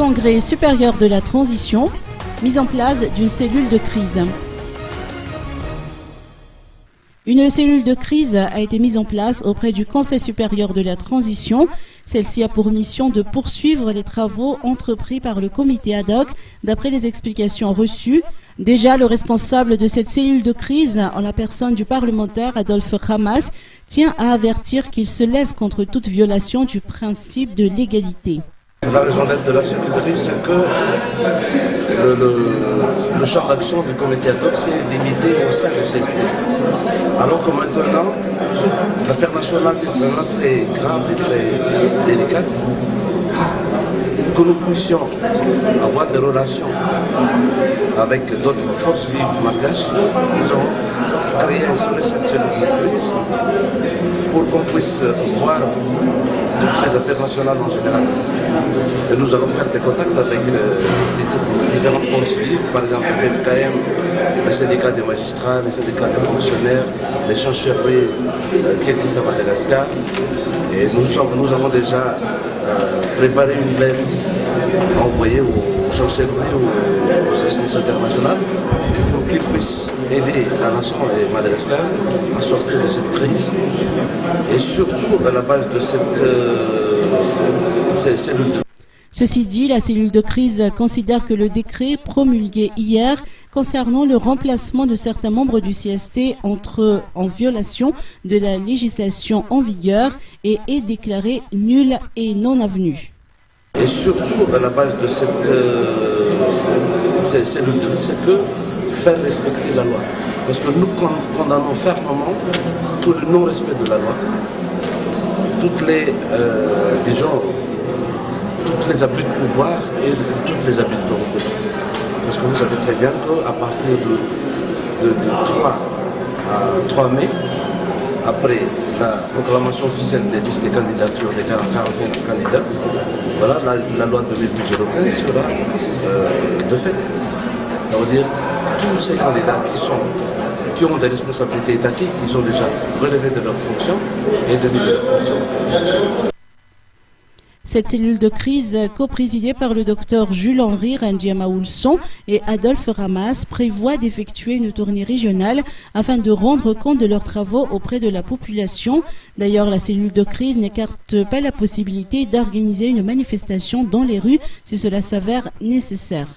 Congrès supérieur de la transition, mise en place d'une cellule de crise. Une cellule de crise a été mise en place auprès du Conseil supérieur de la transition. Celle-ci a pour mission de poursuivre les travaux entrepris par le comité ad hoc d'après les explications reçues. Déjà, le responsable de cette cellule de crise, en la personne du parlementaire Adolphe Ramas, tient à avertir qu'il se lève contre toute violation du principe de l'égalité. La raison d'être de la cellule de crise, c'est que le champ d'action du comité ad hoc s'est limité au sein du CST. Alors que maintenant, l'affaire nationale est vraiment très grave et très délicate. Que nous puissions avoir des relations avec d'autres forces vives malgaches, nous avons créé cette cellule de crise pour qu'on puisse voir toutes les affaires nationales en général. Et nous allons faire des contacts avec différentes forces vives, par exemple le FKM, les syndicats des magistrats, les syndicats des fonctionnaires, les chancelleries qui existent à Madagascar. Et nous avons déjà préparé une lettre envoyée aux chancelleries, aux instances internationales, pour qu'ils puissent aider la nation et Madagascar à sortir de cette crise. Et surtout à la base de cette cellule de... Ceci dit, la cellule de crise considère que le décret promulgué hier concernant le remplacement de certains membres du CST entre en violation de la législation en vigueur et est déclaré nul et non avenu. Et surtout à la base de cette cellule de crise, c'est que faire respecter la loi. Parce que nous condamnons fermement tout le non-respect de la loi, toutes les, toutes les abus de pouvoir et toutes les abus d'autorité. Parce que vous savez très bien qu'à partir de 3 mai, après la proclamation officielle des listes des candidatures des 41 candidats, voilà, la loi 2012-015 sera de fait. Ça veut dire tous ces candidats qui ont des responsabilités étatiques, ils ont déjà relevé de leurs fonctions et de leurs fonctions. Cette cellule de crise, coprésidée par le docteur Jules-Henri Randiama-Oulson et Adolphe Ramas, prévoit d'effectuer une tournée régionale afin de rendre compte de leurs travaux auprès de la population. D'ailleurs, la cellule de crise n'écarte pas la possibilité d'organiser une manifestation dans les rues si cela s'avère nécessaire.